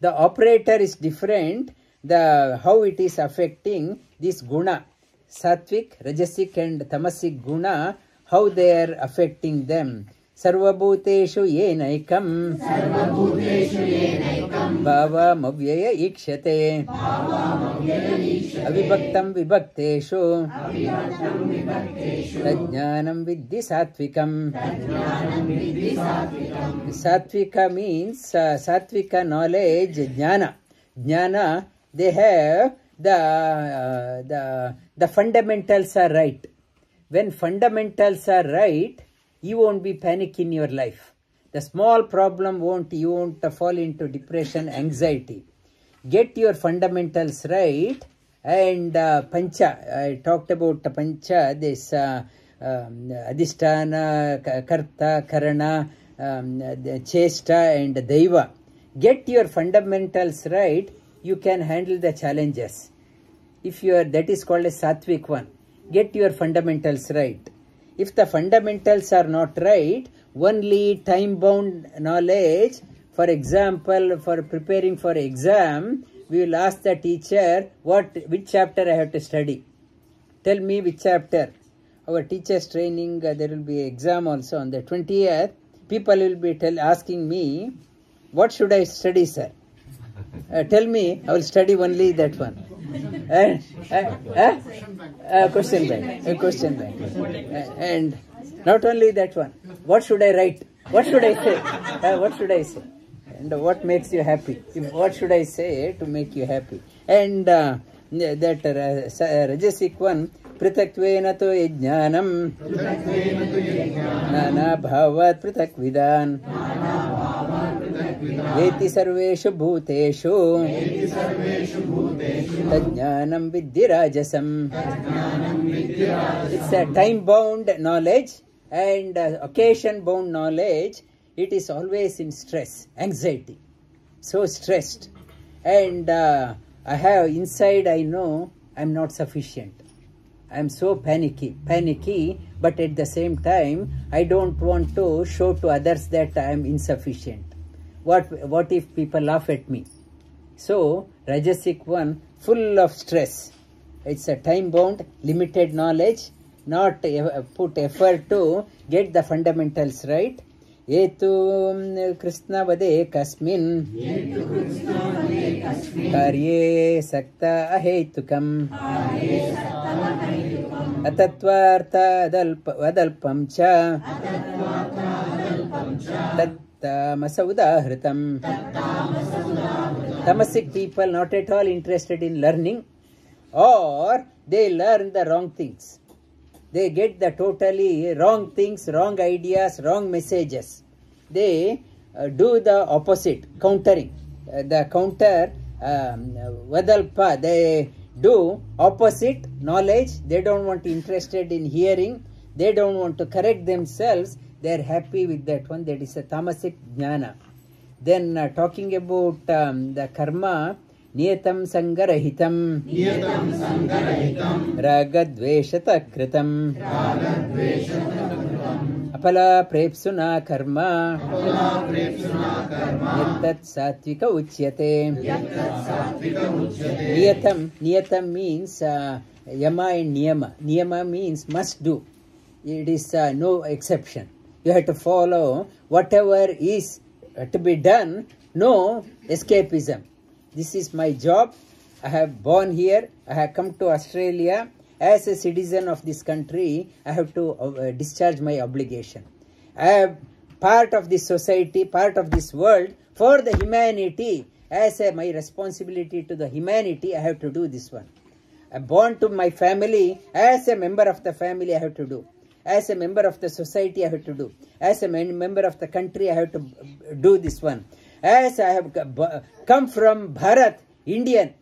The operator is different. How it is affecting this guna, sattvic, rajasic and tamasic guna, how they are affecting them. Sarvabhuteshu yenaikam bhava mavyaya ikshate avibhaktam vibhakteshu tajnanam viddhi sattvikam. Sattvika means sattvika knowledge, jnana. They have the fundamentals are right. When fundamentals are right, you won't be panic in your life. The small problem you won't fall into depression, anxiety. Get your fundamentals right, And Pancha, I talked about Pancha, this Adhisthana, Karta, Karana, Chesta and Daiva. Get your fundamentals right, you can handle the challenges. If you are, that is called a Sattvic one. Get your fundamentals right. If the fundamentals are not right, only time-bound knowledge, for example, for preparing for exam, we will ask the teacher, which chapter I have to study. Tell me which chapter. Our teacher's training, there will be exam also on the 20th. People will be asking me, what should I study, sir? Tell me, I will study only that one. Question bank. Question bank. And not only that one. What should I write? What should I say? What should I say? And what makes you happy? What should I say to make you happy? And that Rajasic one, Pritatvena to Yajnanam, Nana Bhavat Pritakvidan, Veti Sarveshu Bhuteshu, Tajnanam Vidyarajasam. It's a time-bound knowledge and occasion-bound knowledge. It is always in stress, anxiety, so stressed. And I have inside, I know I'm not sufficient. I'm so panicky, but at the same time, I don't want to show to others that I am insufficient. What if people laugh at me? So, Rajasic one, full of stress. It's a time-bound, limited knowledge, not put effort to get the fundamentals right. Yetu Krishna vade kasmin karye sakta ahetukam atatvartha vadalpam cha tattamasa udahritam. Tamasic people not at all interested in learning, or they learn the wrong things. They get the totally wrong things, wrong ideas, wrong messages. They do the opposite, countering. The counter, vadalpa, they do opposite knowledge. They don't want to interested in hearing. They don't want to correct themselves. They are happy with that one. That is a tamasic jnana. Then talking about the karma, Niyatam Sangarahitam Ragadveshata Kritam Apala Prepsuna Karma Yattat Satvika Uchyate. Niyatam means Yama and Niyama. Niyama means must do. It is no exception. You have to follow whatever is to be done. No escapism. This is my job. I have born here. I have come to Australia. As a citizen of this country, I have to discharge my obligation. I am part of this society, part of this world for the humanity. As my responsibility to the humanity, I have to do this one. I am born to my family. As a member of the family, I have to do. As a member of the society, I have to do. As a member of the country, I have to do this one. As I have come from Bharat, Indian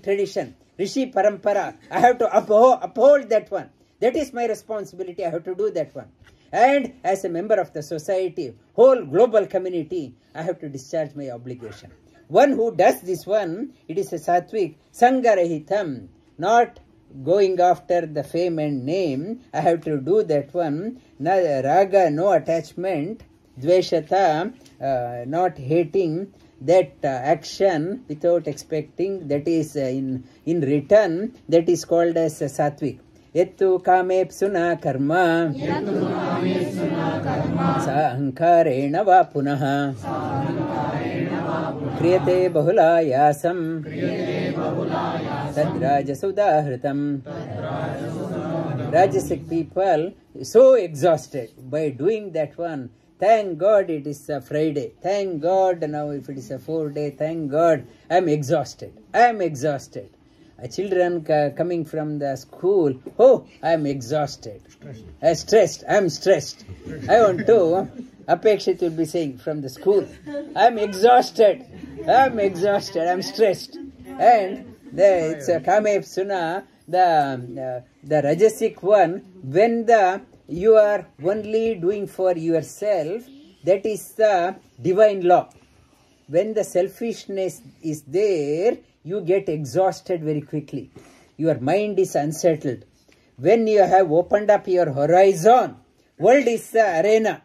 tradition, Rishi Parampara, I have to uphold that one. That is my responsibility. I have to do that one. And as a member of the society, whole global community, I have to discharge my obligation. One who does this one, it is a sattvic, sangarahitam, not going after the fame and name. I have to do that one. Raga, no attachment. Dveshata, not hating that action without expecting, that is in return, that is called as sattvic. Yattu kamepsuna karma sa ahankarena va punaha kriyate bahulayasam tadrajasudahritam. Rajasic people so exhausted by doing that one. Thank God it is a Friday. Thank God now if it is a 4-day. Thank God I am exhausted. I am exhausted. Children coming from the school. Oh, I am exhausted. Stressed. I am stressed. I want to. Apekshit will be saying from the school. I am exhausted. I am exhausted. I am stressed. And It's a Kamepsuna, the Rajasic one, when you are only doing for yourself, that is the divine law. When the selfishness is there, you get exhausted very quickly. Your mind is unsettled. When you have opened up your horizon, world is the arena.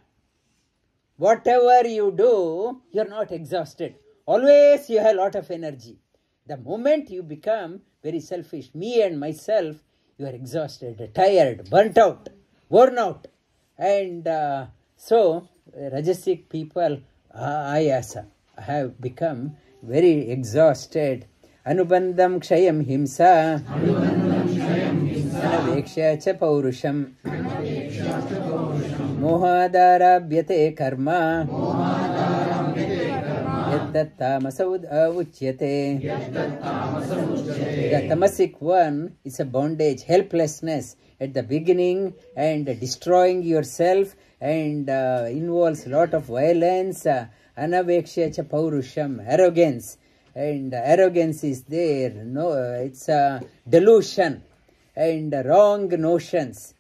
Whatever you do, you are not exhausted. Always you have a lot of energy. The moment you become very selfish, me and myself, you are exhausted, tired, burnt out, worn out. And so, Rajasic people, ayasa, have become very exhausted. Anubandham kshayam himsa, anaveksha cha paurusham, mohadarabhyate karma, yaddat tamasa uchyate. The tamasic one is a bondage, helplessness at the beginning and destroying yourself, and involves a lot of violence. Anaveksha cha paurusham, arrogance. And arrogance is there. No, it's a delusion and wrong notions,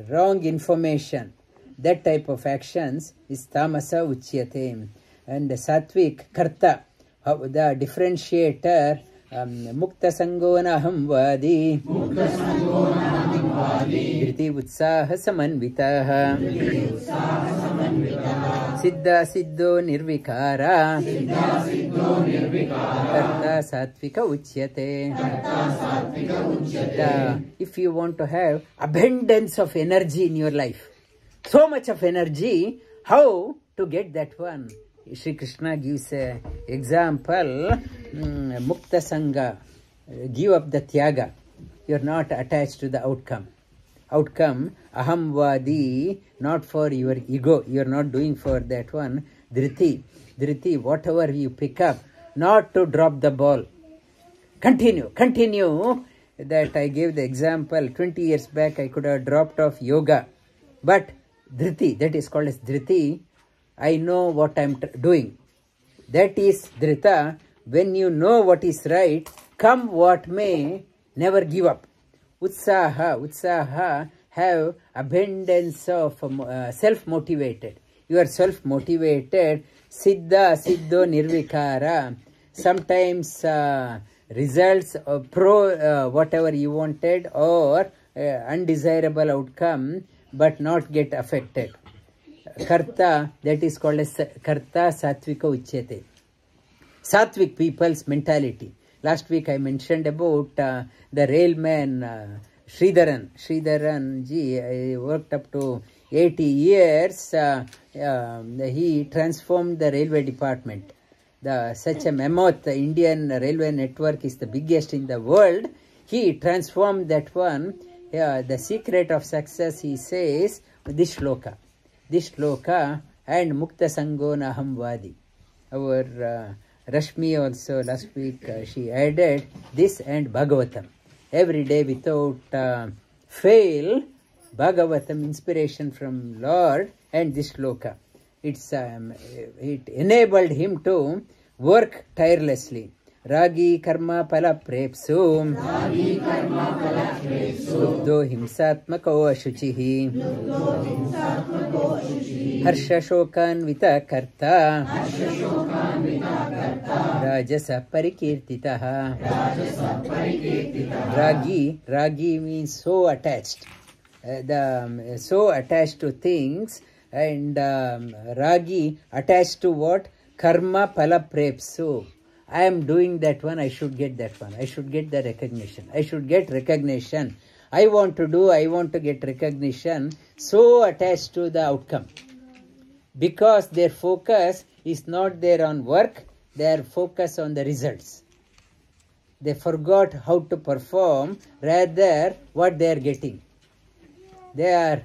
wrong information. That type of actions is tamasa uchyate. And satvik, karta, the differentiator, mukta sangona hamvadi, dhriti utsaha samanvitaha, siddha siddho nirvikara, karta satvika uchyate. If you want to have abundance of energy in your life, so much of energy, how to get that one? Sri Krishna gives an example, Mukta Sangha, give up the Tyaga. You are not attached to the outcome. Outcome, Ahamvadi, not for your ego. You are not doing for that one. Dhriti, Dhriti, whatever you pick up, not to drop the ball. Continue. That I gave the example, 20 years back I could have dropped off yoga. But Dhriti, that is called as Dhriti, I know what I am doing. That is Dhrita. When you know what is right, come what may, never give up. Utsaha, have abundance of self-motivated. You are self-motivated. Siddha, siddho, nirvikara. Sometimes results whatever you wanted, or undesirable outcome, but not get affected. Karta, that is called as Karta Satvika Uchyate. Satvik people's mentality. Last week I mentioned about the railman Sridharan. Sridharan ji worked up to 80 years. He transformed the railway department. Such a mammoth, the Indian railway network is the biggest in the world. He transformed that one. The secret of success, he says, this shloka. This shloka and Mukta Sangona Hamvadi. Our Rashmi also last week she added this and Bhagavatam. Every day without fail, Bhagavatam, inspiration from Lord, and this shloka. It enabled him to work tirelessly. Ragi karma pala prepsu, Lubdo himsatmako ashuchihi, Harsha shokan vita karta, Rajasa parikirtitaha. Ragi means so attached. So attached to things, and Ragi attached to what? Karma pala prepsu. I am doing that one, I should get that one. I should get the recognition. I should get recognition. I want to get recognition. So attached to the outcome. Because their focus is not there on work, their focus on the results. They forgot how to perform, rather what they are getting. They are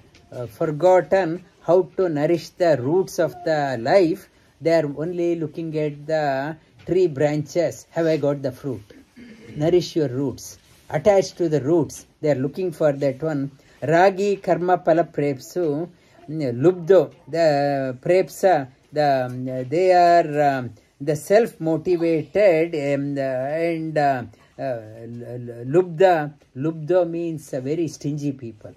forgotten how to nourish the roots of the life. They are only looking at the tree branches. Have I got the fruit? Nourish your roots. Attached to the roots. They are looking for that one. Ragi karma pala prepsu. Lubdo. The prepsa. They are the self-motivated and Lubda means very stingy people.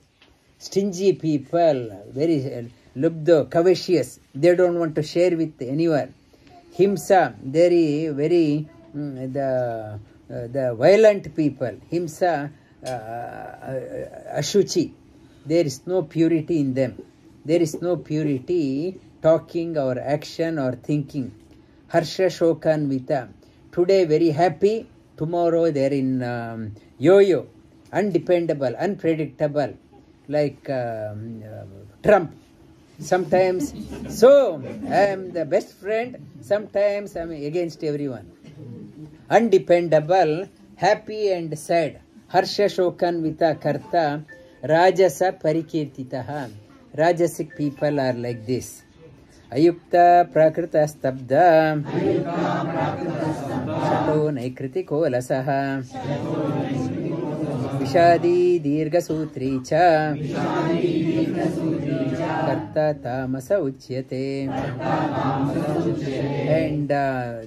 Stingy people, very lubdo, covetous. They don't want to share with anyone. Himsa, very the violent people. Himsa, ashuchi. There is no purity in them. There is no purity talking or action or thinking. Harsha Shokanvita. Today very happy. Tomorrow they are in yo-yo. Undependable, unpredictable. Like Trump. Sometimes, so I am the best friend. Sometimes I am against everyone. Undependable, happy and sad. Harsha Shokanvita Karta. Rajasa Parikirtitaha. Rajasic people are like this. Ayukta Prakrita Stabda. Shato Naikritiko Lasaha. Vishadi Dirga Sutricha. Karta Tamasa Uchyate. And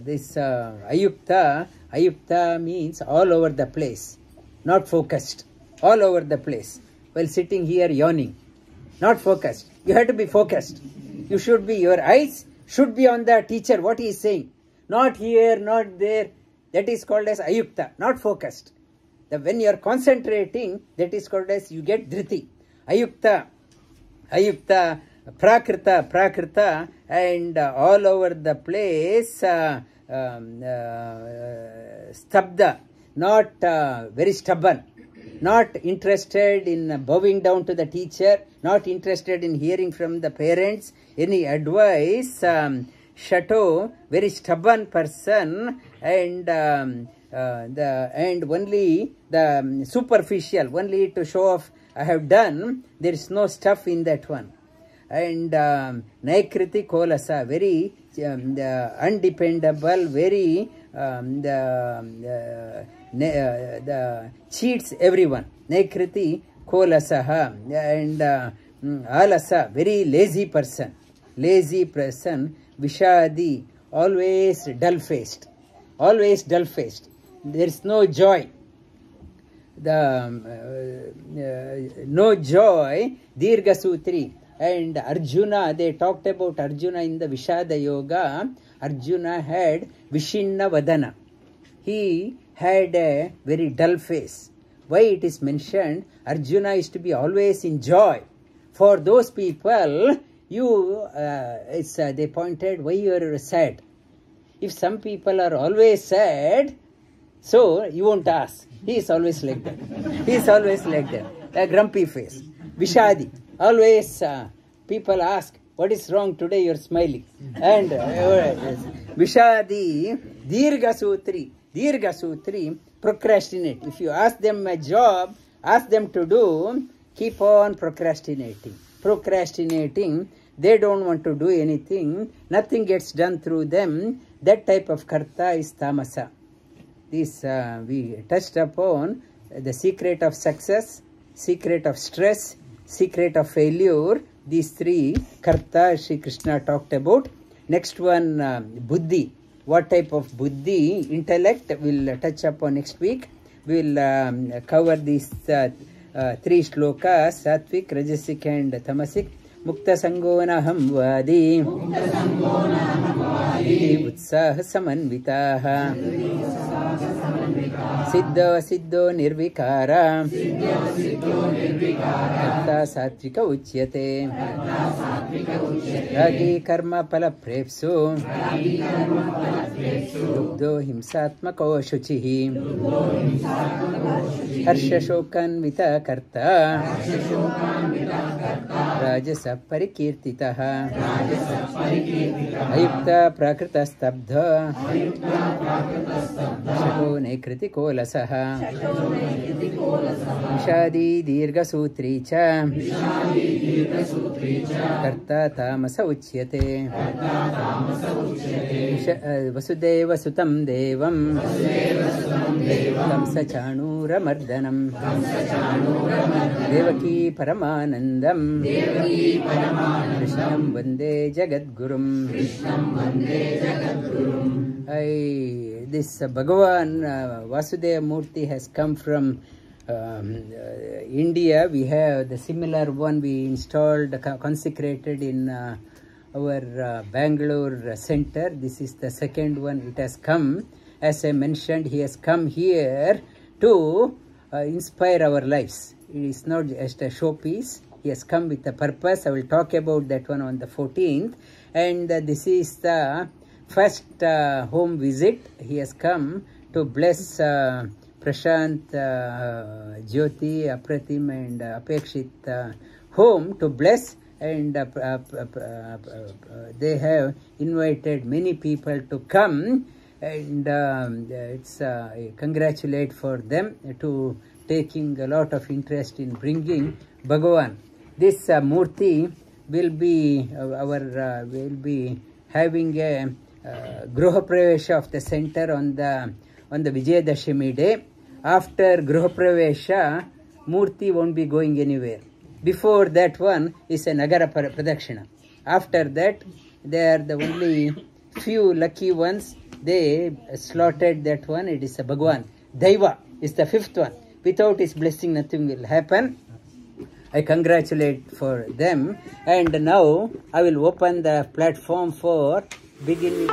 this Ayukta means all over the place. Not focused. All over the place. While sitting here yawning. Not focused. You have to be focused. You should be, your eyes should be on the teacher, what he is saying. Not here, not there. That is called as ayukta, not focused. When you are concentrating, that is called as, you get dhriti. Ayukta, prakrita, and all over the place, stabda, not very stubborn. Not interested in bowing down to the teacher, not interested in hearing from the parents, any advice. Shato, very stubborn person, and only the superficial, only to show off I have done. There is no stuff in that one. And Naikriti Kolasa, very undependable, very the cheats everyone. Naikriti Kolasaha, and Alasa, very lazy person. Vishadi, always dull-faced. There is no joy. No joy. Dirga Sutri. And Arjuna, they talked about Arjuna in the Vishada Yoga. Arjuna had Vishinna Vadana. He had a very dull face. Why it is mentioned? Arjuna is to be always in joy. For those people, they pointed, why you are sad? If some people are always sad, so you won't ask. He is always like that. A grumpy face. Vishadi. Always people ask, what is wrong today? You are smiling. And Vishadi, Dirga Sutri, procrastinate. If you ask them a job, ask them to do, keep on procrastinating. They don't want to do anything. Nothing gets done through them. That type of karta is tamasa. This we touched upon the secret of success, secret of stress, secret of failure. These three karta Sri Krishna talked about. Next one, buddhi. What type of buddhi, intellect, we'll touch upon next week. We'll cover these three shlokas, sattvic, rajasic and tamasic. Mukta sangona hamvadi iti utsaha samanvitaha siddho nirvikara karta sattvika uchyate ragi karma pala prepsu lubdho himsatmako shuchihi harsha shokanvita karta rajasa parikirtitaha ayukta prakrita stabdha shato naikriti kolasaha vishadi dirga sutri cha karta tamasa uchyate vasudeva sutam devam kamsa chanura mardanam devaki paramanandam Krishnam Vande Jagadgurum. This Bhagavan Vasudeva Murti has come from India. We have the similar one we installed, consecrated in our Bangalore center. This is the second one. It has come, as I mentioned, he has come here to inspire our lives. It is not just a showpiece. He has come with a purpose. I will talk about that one on the 14th. And this is the first home visit. He has come to bless Prashant, Jyoti, Apratim and Apekshit home to bless, and they have invited many people to come, and it's congratulate for them to taking a lot of interest in bringing Bhagavan. This Murti will be will be having a Gruha Pravesha of the center on the Vijayadashami day. After Gruha Pravesha, Murti won't be going anywhere. Before that one is a Nagara Pradakshina. After that, they are the only few lucky ones. They slaughtered that one. It is a Bhagwan. Daiva is the fifth one. Without his blessing, nothing will happen. I congratulate for them. And now I will open the platform for beginning.